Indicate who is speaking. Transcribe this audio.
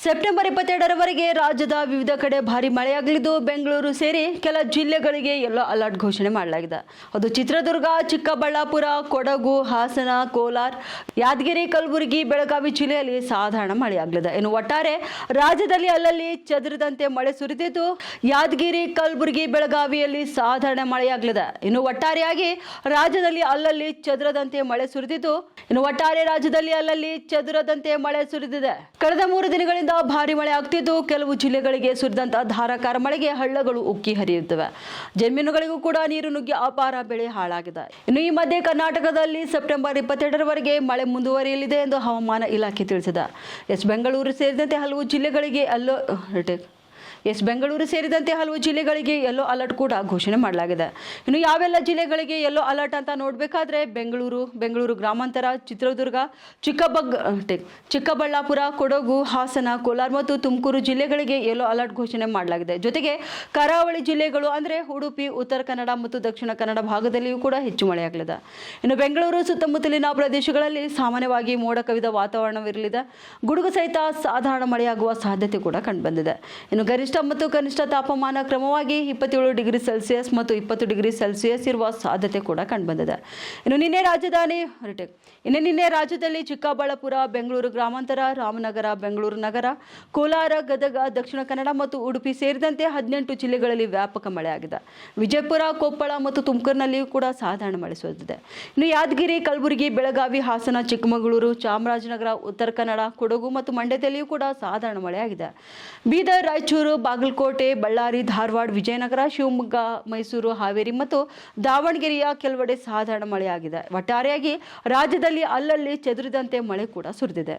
Speaker 1: September 22ರವರೆಗೆ ರಾಜ್ಯದ ವಿವಿಧ ಕಡೆ ಭಾರಿ ಮಳೆಯಾಗಲಿದ್ದು ಬೆಂಗಳೂರು ಸೇರಿ ಕೆಲ ಜಿಲ್ಲೆಗಳಿಗೆ ಯೆಲ್ಲೋ ಅಲರ್ಟ್ ಘೋಷಣೆ ಮಾಡಲಾಗಿದೆ. ಅದು ಚಿತ್ರದುರ್ಗ, ಚಿಕ್ಕಬಳ್ಳಾಪುರ, ಕೊಡಗು, ಹಾಸನ, ಕೋಲಾರ, ಯಾದಗಿರಿ, ಕಲಬುರಗಿ, ಬೆಳಗಾವಿ ಜಿಲ್ಲೆಯಲ್ಲಿ ಸಾಧಾರಣ ಮಳೆಯಾಗಲಿದೆ. ಇನ್ನು ಒಟ್ಟಾರೆ ರಾಜ್ಯದಲ್ಲಿ ಅಲ್ಲಲ್ಲಿ ಚದುರಿದಂತೆ ಮಳೆ ಸುರಿದಿದ್ದು ಯಾದಗಿರಿ, ಕಲಬುರಗಿ, ಬೆಳಗಾವಿಯಲ್ಲಿ ಸಾಧಾರಣ ಮಳೆಯಾಗಲಿದೆ. ಇನ್ನು ಒಟ್ಟಾರೆಯಾಗಿ ರಾಜ್ಯದಲ್ಲಿ ಅಲ್ಲಲ್ಲಿ ಚದುರದಂತೆ ಮಳೆ ಸುರಿದಿದ್ದು ಸುರಿದಿದೆ. ಕಳೆದ 3 ದಿನಗಳಿಂದ ಭಾರಿ ಮಳೆ ಆಗ್ತಿದ್ದು ಕೆಲವು ಜಿಲ್ಲೆಗಳಿಗೆ ಸುರಿದಂತಹ ಧಾರಾಕಾರ ಮಳೆಗೆ ಹಳ್ಳಗಳು ಉಕ್ಕಿ ಹರಿಯುತ್ತವೆ. ಜಮೀನುಗಳಿಗೂ ಕೂಡ ನೀರು ನುಗ್ಗಿ ಅಪಾರ ಬೆಳೆ ಹಾಳಾಗಿದೆ. ಇನ್ನು ಈ ಮಧ್ಯೆ ಕರ್ನಾಟಕದಲ್ಲಿ ಸೆಪ್ಟೆಂಬರ್ 22ರವರೆಗೆ ಮಳೆ ಮುಂದುವರಿಯಲಿದೆ ಎಂದು ಹವಾಮಾನ ಇಲಾಖೆ ತಿಳಿಸಿದೆ. ಬೆಂಗಳೂರು ಸೇರಿದಂತೆ ಹಲವು ಜಿಲ್ಲೆಗಳಿಗೆ ಯೆಲ್ಲೋ ಅಲರ್ಟ್ ಕೂಡ ಘೋಷಣೆ ಮಾಡಲಾಗಿದೆ. ಇನ್ನು ಯಾವೆಲ್ಲ ಜಿಲ್ಲೆಗಳಿಗೆ ಯೆಲ್ಲೋ ಅಲರ್ಟ್ ಅಂತ ನೋಡಬೇಕಾದ್ರೆ ಬೆಂಗಳೂರು ಗ್ರಾಮಾಂತರ, ಚಿತ್ರದುರ್ಗ, ಚಿಕ್ಕಬಳ್ಳಾಪುರ, ಕೊಡಗು, ಹಾಸನ, ಕೋಲಾರ ಮತ್ತು ತುಮಕೂರು ಜಿಲ್ಲೆಗಳಿಗೆ ಯೆಲ್ಲೋ ಅಲರ್ಟ್ ಘೋಷಣೆ ಮಾಡಲಾಗಿದೆ. ಜೊತೆಗೆ ಕರಾವಳಿ ಜಿಲ್ಲೆಗಳು ಅಂದರೆ ಉಡುಪಿ, ಉತ್ತರ ಕನ್ನಡ ಮತ್ತು ದಕ್ಷಿಣ ಕನ್ನಡ ಭಾಗದಲ್ಲಿಯೂ ಕೂಡ ಹೆಚ್ಚು ಮಳೆಯಾಗಲಿದೆ. ಇನ್ನು ಬೆಂಗಳೂರು ಸುತ್ತಮುತ್ತಲಿನ ಪ್ರದೇಶಗಳಲ್ಲಿ ಸಾಮಾನ್ಯವಾಗಿ ಮೋಡ ಕವಿದ ವಾತಾವರಣವಿರಲಿದೆ. ಗುಡುಗು ಸಹಿತ ಸಾಧಾರಣ ಮಳೆಯಾಗುವ ಸಾಧ್ಯತೆ ಕೂಡ ಕಂಡುಬಂದಿದೆ. ಇನ್ನು ಗರಿಷ್ಠ ಮತ್ತು ಕನಿಷ್ಠ ತಾಪಮಾನ ಕ್ರಮವಾಗಿ 27 ಡಿಗ್ರಿ ಸೆಲ್ಸಿಯಸ್ ಮತ್ತು 20 ಡಿಗ್ರಿ ಸೆಲ್ಸಿಯಸ್ ಇರುವ ಸಾಧ್ಯತೆ ಕೂಡ ಕಂಡುಬಂದಿದೆ. ಇನ್ನು ನಿನ್ನೆ ರಾಜ್ಯದಲ್ಲಿ ಚಿಕ್ಕಬಳ್ಳಾಪುರ, ಬೆಂಗಳೂರು ಗ್ರಾಮಾಂತರ, ರಾಮನಗರ, ಬೆಂಗಳೂರು ನಗರ, ಕೋಲಾರ, ಗದಗ, ದಕ್ಷಿಣ ಕನ್ನಡ ಮತ್ತು ಉಡುಪಿ ಸೇರಿದಂತೆ 18 ಜಿಲ್ಲೆಗಳಲ್ಲಿ ವ್ಯಾಪಕ ಮಳೆಯಾಗಿದೆ. ವಿಜಯಪುರ, ಕೊಪ್ಪಳ ಮತ್ತು ತುಮಕೂರಿನಲ್ಲಿಯೂ ಕೂಡ ಸಾಧಾರಣ ಮಳೆ ಸುರಿದಿದೆ. ಇನ್ನು ಯಾದಗಿರಿ, ಕಲಬುರಗಿ, ಬೆಳಗಾವಿ, ಹಾಸನ, ಚಿಕ್ಕಮಗಳೂರು, ಚಾಮರಾಜನಗರ, ಉತ್ತರ ಕನ್ನಡ, ಕೊಡಗು ಮತ್ತು ಮಂಡ್ಯದಲ್ಲಿಯೂ ಕೂಡ ಸಾಧಾರಣ ಮಳೆಯಾಗಿದೆ. ಬೀದರ್, ರಾಯಚೂರು, ಬಾಗಲಕೋಟೆ, ಬಳ್ಳಾರಿ, ಧಾರವಾಡ, ವಿಜಯನಗರ, ಶಿವಮೊಗ್ಗ, ಮೈಸೂರು, ಹಾವೇರಿ ಮತ್ತು ದಾವಣಗೆರೆಯ ಕೆಲವೆಡೆ ಸಾಧಾರಣ ಮಳೆಯಾಗಿದೆ. ಒಟ್ಟಾರೆಯಾಗಿ ರಾಜ್ಯದಲ್ಲಿ ಅಲ್ಲಲ್ಲಿ ಚದುರಿದಂತೆ ಮಳೆ ಕೂಡ ಸುರಿದಿದೆ.